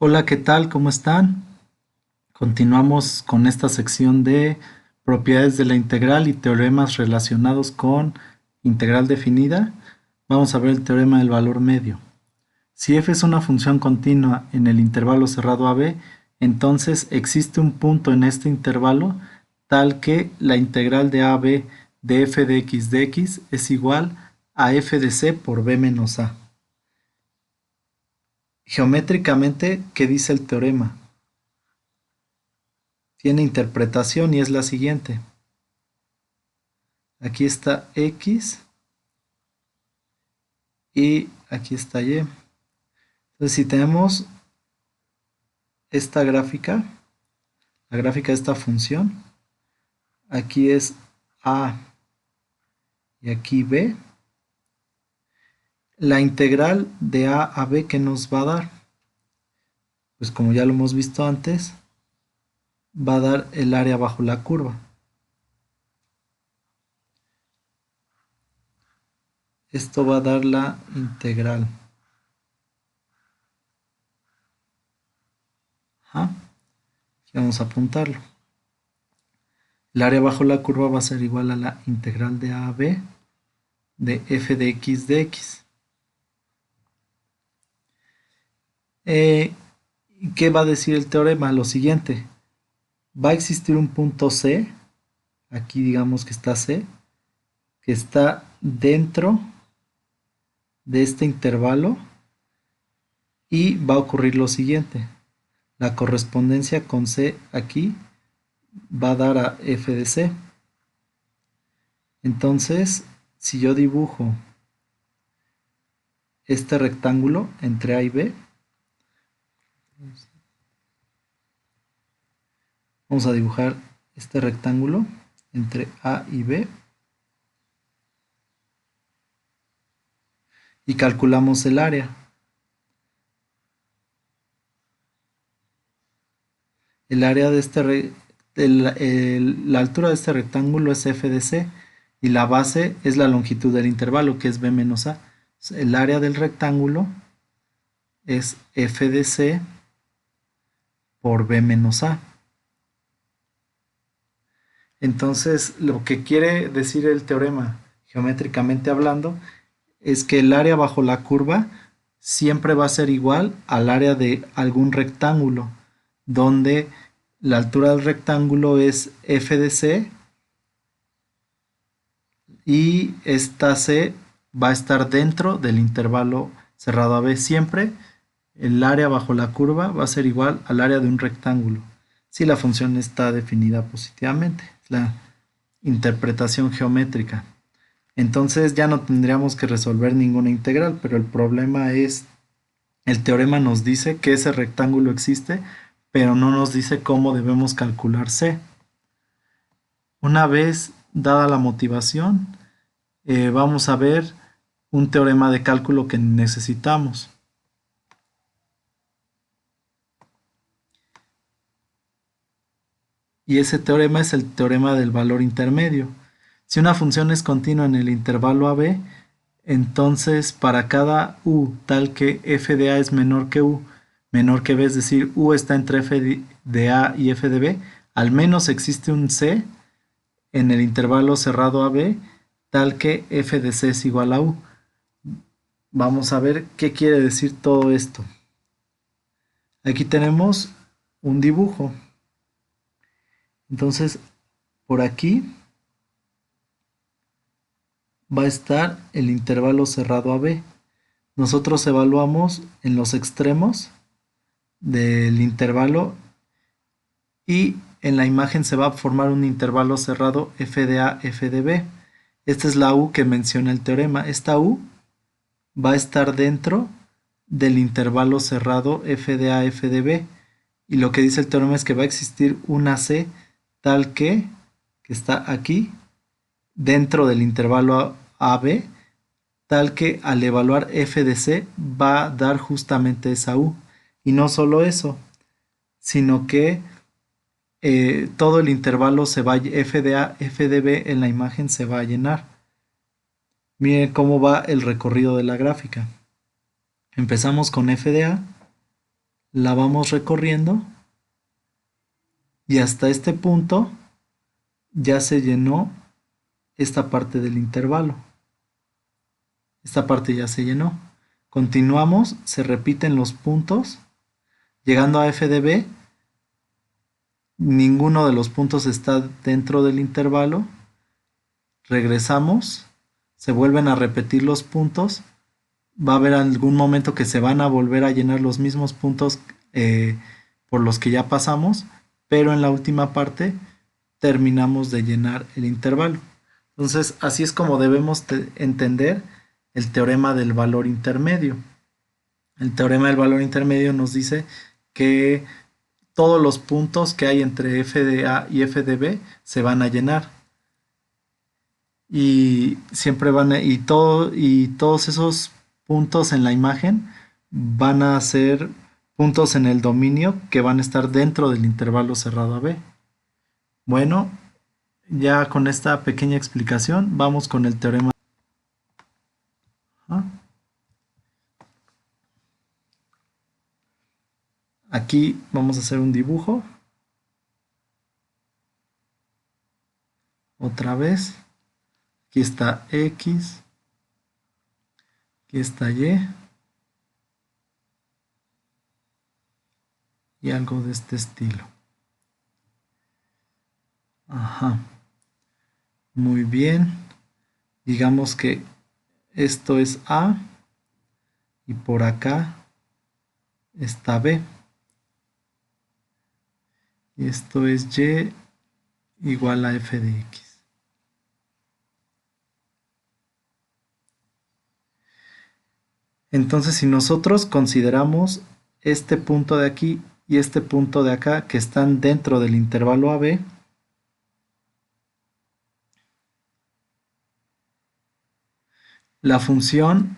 Hola, ¿qué tal? ¿Cómo están? Continuamos con esta sección de propiedades de la integral y teoremas relacionados con integral definida. Vamos a ver el teorema del valor medio. Si f es una función continua en el intervalo cerrado AB, entonces existe un punto en este intervalo tal que la integral de AB de f de x es igual a f de c por b menos a. Geométricamente, ¿qué dice el teorema? Tiene interpretación y es la siguiente. Aquí está X y aquí está Y. Entonces, si tenemos esta gráfica, la gráfica de esta función, aquí es A y aquí B, la integral de A a B, ¿qué nos va a dar? Pues como ya lo hemos visto antes, va a dar el área bajo la curva. Esto va a dar la integral. Ajá. Vamos a apuntarlo. El área bajo la curva va a ser igual a la integral de A a B de f de x. ¿Qué va a decir el teorema? Lo siguiente, va a existir un punto C, aquí digamos que está C, que está dentro de este intervalo y va a ocurrir lo siguiente, la correspondencia con C aquí va a dar a f de C. Entonces, si yo dibujo este rectángulo entre A y B, vamos a dibujar este rectángulo entre A y B y calculamos el área. El área de la altura de este rectángulo es f de c y la base es la longitud del intervalo, que es b menos a. El área del rectángulo es f de c por b menos a. Entonces, lo que quiere decir el teorema, geométricamente hablando, es que el área bajo la curva siempre va a ser igual al área de algún rectángulo, donde la altura del rectángulo es f de c y esta c va a estar dentro del intervalo cerrado a b. Siempre el área bajo la curva va a ser igual al área de un rectángulo si la función está definida positivamente. La interpretación geométrica. Entonces ya no tendríamos que resolver ninguna integral, pero el problema es, el teorema nos dice que ese rectángulo existe, pero no nos dice cómo debemos calcular c. Una vez dada la motivación, vamos a ver un teorema de cálculo que necesitamos. Y ese teorema es el teorema del valor intermedio. Si una función es continua en el intervalo AB, entonces para cada u tal que f de a es menor que u, menor que b, es decir, u está entre f de a y f de b, al menos existe un c en el intervalo cerrado AB tal que f de c es igual a u. Vamos a ver qué quiere decir todo esto. Aquí tenemos un dibujo. Entonces, por aquí va a estar el intervalo cerrado AB. Nosotros evaluamos en los extremos del intervalo y en la imagen se va a formar un intervalo cerrado f de a, f de b. Esta es la u que menciona el teorema. Esta u va a estar dentro del intervalo cerrado f de a, f de b. Y lo que dice el teorema es que va a existir una c tal que está aquí, dentro del intervalo AB, tal que al evaluar f de c va a dar justamente esa u. Y no solo eso, sino que todo el intervalo se va, f de a, f de b en la imagen se va a llenar. Miren cómo va el recorrido de la gráfica. Empezamos con f de a, la vamos recorriendo y hasta este punto ya se llenó esta parte del intervalo. Esta parte ya se llenó. Continuamos, se repiten los puntos. Llegando a f de b, ninguno de los puntos está dentro del intervalo. Regresamos, se vuelven a repetir los puntos. Va a haber algún momento que se van a volver a llenar los mismos puntos por los que ya pasamos, pero en la última parte terminamos de llenar el intervalo. Entonces, así es como debemos entender el teorema del valor intermedio. El teorema del valor intermedio nos dice que todos los puntos que hay entre f de a y f de b se van a llenar. Y siempre van a, y todos esos puntos en la imagen van a ser puntos en el dominio que van a estar dentro del intervalo cerrado AB. Bueno, ya con esta pequeña explicación vamos con el teorema. Aquí vamos a hacer un dibujo. Otra vez. Aquí está X. Aquí está Y. Y algo de este estilo. Ajá. Muy bien. Digamos que esto es A. Y por acá está B. Y esto es Y igual a f de x. Entonces, si nosotros consideramos este punto de aquí y este punto de acá que están dentro del intervalo AB, la función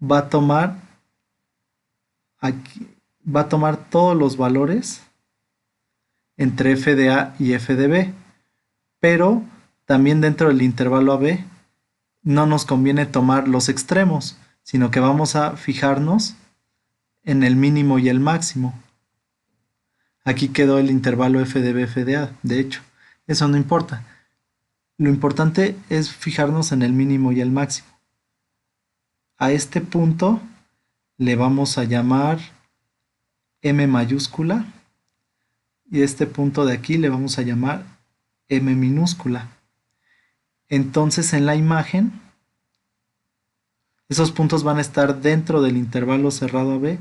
va a tomar aquí, va a tomar todos los valores entre f de a y f de b, pero también dentro del intervalo AB no nos conviene tomar los extremos, sino que vamos a fijarnos en el mínimo y el máximo. Aquí quedó el intervalo f de b, f de a, de hecho, eso no importa. Lo importante es fijarnos en el mínimo y el máximo. A este punto le vamos a llamar M mayúscula y este punto de aquí le vamos a llamar M minúscula. Entonces en la imagen esos puntos van a estar dentro del intervalo cerrado AB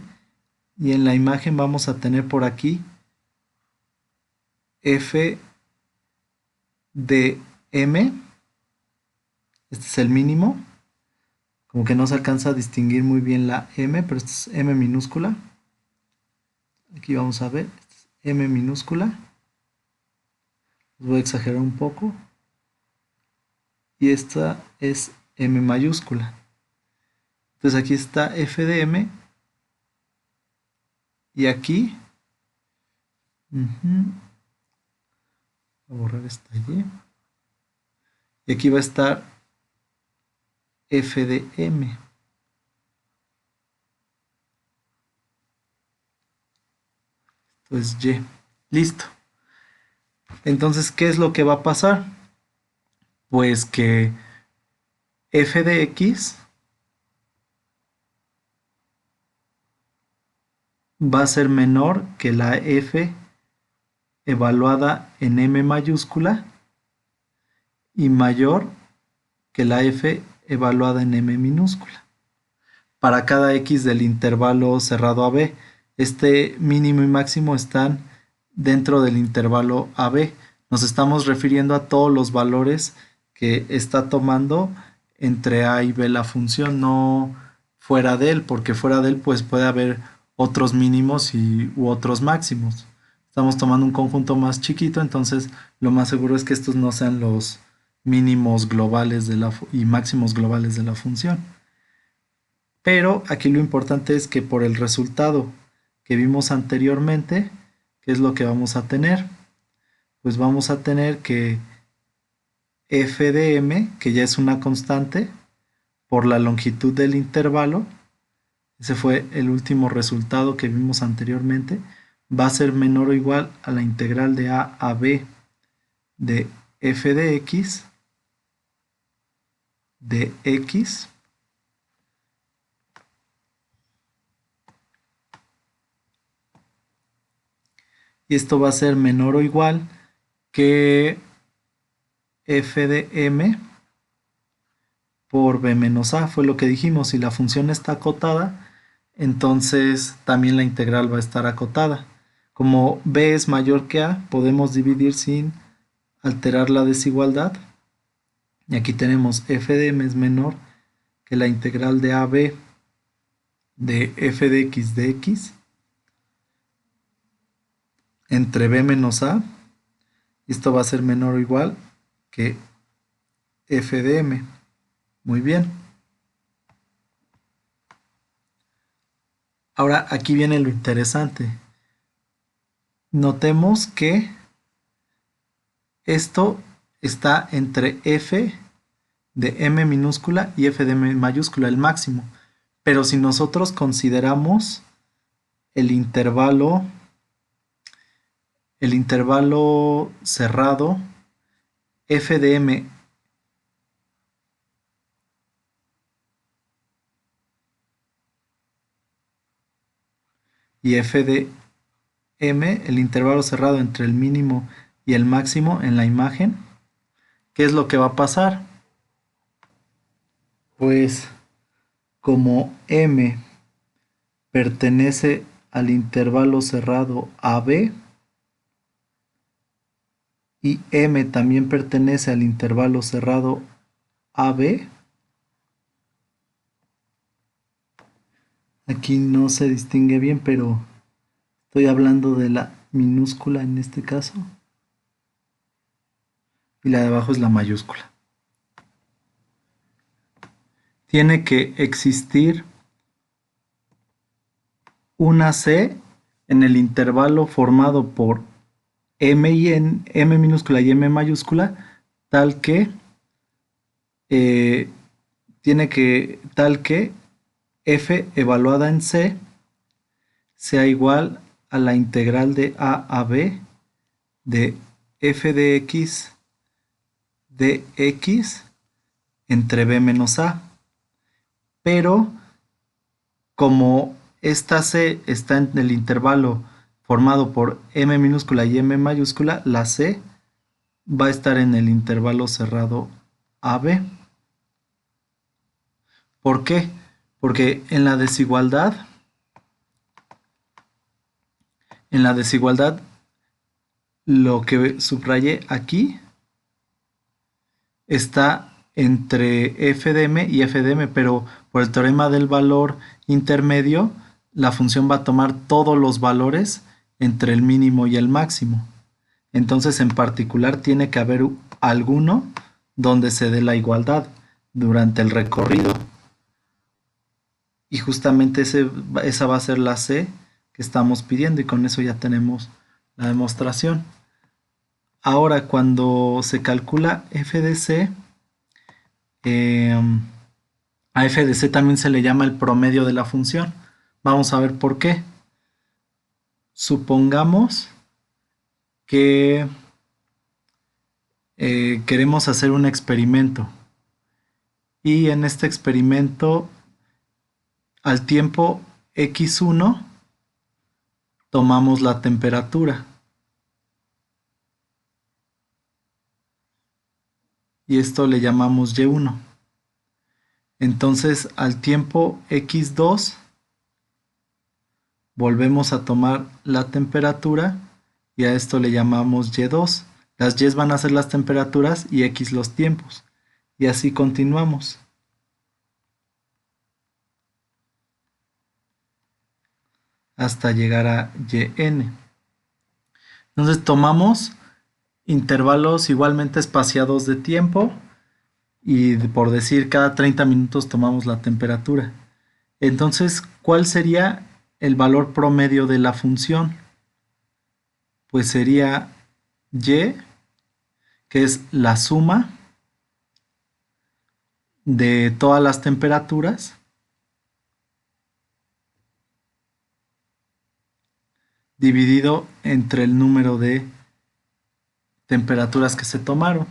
y en la imagen vamos a tener por aquí f de m, este es el mínimo, como que no se alcanza a distinguir muy bien la m, pero este es m minúscula. Aquí vamos a ver, este es m minúscula, los voy a exagerar un poco, y esta es m mayúscula. Entonces aquí está f de m, y aquí, voy a borrar esta y, y aquí va a estar f de m. Esto es y. Listo. Entonces, ¿qué es lo que va a pasar? Pues que f de x va a ser menor que la f evaluada en m mayúscula y mayor que la f evaluada en m minúscula. Para cada x del intervalo cerrado AB, este mínimo y máximo están dentro del intervalo AB. Nos estamos refiriendo a todos los valores que está tomando entre a y b la función, no fuera de él, porque fuera de él pues puede haber otros mínimos u otros máximos. Estamos tomando un conjunto más chiquito, entonces lo más seguro es que estos no sean los mínimos globales y máximos globales de la función. Pero aquí lo importante es que por el resultado que vimos anteriormente, ¿qué es lo que vamos a tener? Pues vamos a tener que f de m, que ya es una constante, por la longitud del intervalo, ese fue el último resultado que vimos anteriormente, va a ser menor o igual a la integral de a b de f de x y esto va a ser menor o igual que f de m por b menos a, fue lo que dijimos. Si la función está acotada, entonces también la integral va a estar acotada. Como b es mayor que a, podemos dividir sin alterar la desigualdad. Y aquí tenemos f de m es menor que la integral de ab de f de x entre b menos a. Esto va a ser menor o igual que f de m. Muy bien. Ahora aquí viene lo interesante. Notemos que esto está entre f de m minúscula y f de m mayúscula, el máximo. Pero si nosotros consideramos el intervalo cerrado f de m y f de m, el intervalo cerrado entre el mínimo y el máximo en la imagen, ¿qué es lo que va a pasar? Pues como m pertenece al intervalo cerrado AB y m también pertenece al intervalo cerrado AB, aquí no se distingue bien, pero estoy hablando de la minúscula en este caso y la de abajo es la mayúscula. Tiene que existir una C en el intervalo formado por M y M minúscula y M mayúscula, tal que f evaluada en C sea igual a la integral de a b de f de x entre b menos a. Pero como esta C está en el intervalo formado por M minúscula y M mayúscula, la C va a estar en el intervalo cerrado AB. ¿Por qué? Porque en la desigualdad lo que subrayé aquí está entre f de m y f de m, pero por el teorema del valor intermedio, la función va a tomar todos los valores entre el mínimo y el máximo. Entonces, en particular, tiene que haber alguno donde se dé la igualdad durante el recorrido. Y justamente esa va a ser la C que estamos pidiendo y con eso ya tenemos la demostración. Ahora, cuando se calcula f de c, a f de c también se le llama el promedio de la función. Vamos a ver por qué. Supongamos que queremos hacer un experimento y en este experimento al tiempo x1 tomamos la temperatura y esto le llamamos y1. Entonces al tiempo x2 volvemos a tomar la temperatura y a esto le llamamos y2. Las y van a ser las temperaturas y x los tiempos. Y así continuamos. Hasta llegar a yn. Entonces tomamos intervalos igualmente espaciados de tiempo y por decir cada 30 minutos tomamos la temperatura. Entonces, ¿cuál sería el valor promedio de la función? Pues sería y, que es la suma de todas las temperaturas dividido entre el número de temperaturas que se tomaron.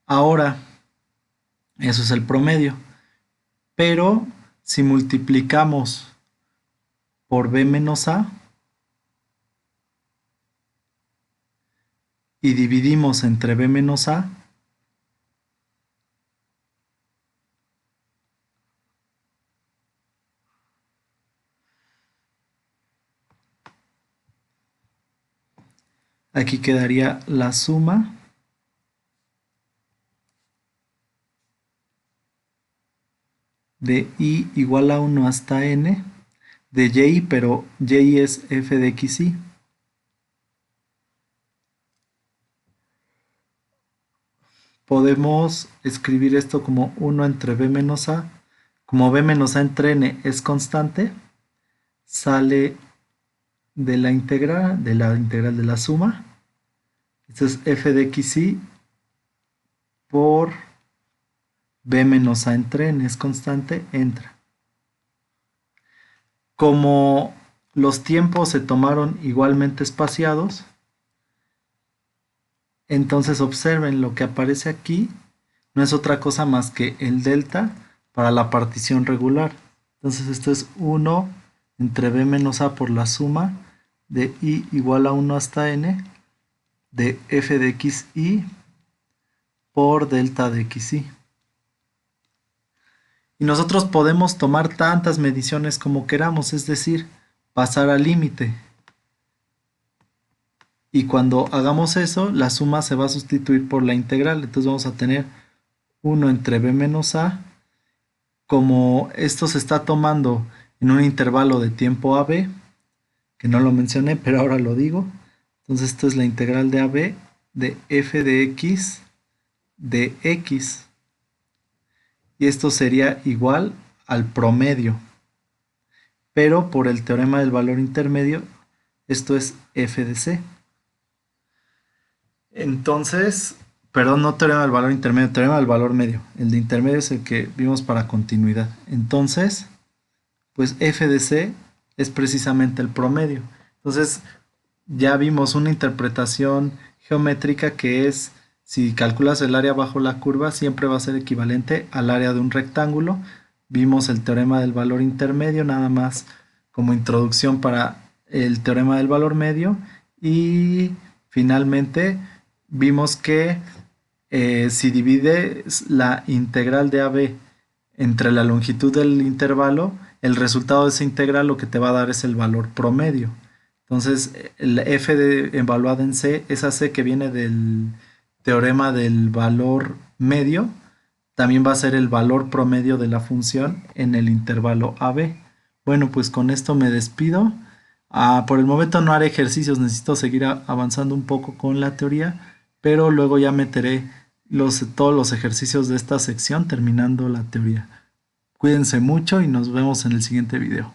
Ahora, eso es el promedio. Pero si multiplicamos por B menos A y dividimos entre B menos A, aquí quedaría la suma de I igual a 1 hasta N de Y, pero Y es f de xy. Podemos escribir esto como 1 entre B menos A. Como B menos A entre N es constante, sale de la integral de la suma. Esto es f de xy por B menos A entre N es constante, entra. Como los tiempos se tomaron igualmente espaciados, entonces observen lo que aparece aquí no es otra cosa más que el delta para la partición regular. Entonces esto es 1 entre B menos A por la suma de I igual a 1 hasta N de f de xy por delta de xy. Y nosotros podemos tomar tantas mediciones como queramos, es decir, pasar al límite. Y cuando hagamos eso, la suma se va a sustituir por la integral. Entonces vamos a tener 1 entre B menos A. Como esto se está tomando en un intervalo de tiempo AB, que no lo mencioné, pero ahora lo digo. Entonces esto es la integral de AB de f de x de x. Y esto sería igual al promedio. Pero por el teorema del valor intermedio, esto es f de c. Entonces, perdón, no teorema del valor intermedio, teorema del valor medio. El de intermedio es el que vimos para continuidad. Entonces, pues f de c es precisamente el promedio. Entonces, ya vimos una interpretación geométrica que es, si calculas el área bajo la curva, siempre va a ser equivalente al área de un rectángulo. Vimos el teorema del valor intermedio, nada más como introducción para el teorema del valor medio. Y finalmente vimos que si divides la integral de AB entre la longitud del intervalo, el resultado de esa integral lo que te va a dar es el valor promedio. Entonces, el f evaluada en c, esa c que viene del teorema del valor medio, también va a ser el valor promedio de la función en el intervalo AB. Bueno, pues con esto me despido. Por el momento no haré ejercicios, necesito seguir avanzando un poco con la teoría, pero luego ya meteré todos los ejercicios de esta sección terminando la teoría. Cuídense mucho y nos vemos en el siguiente video.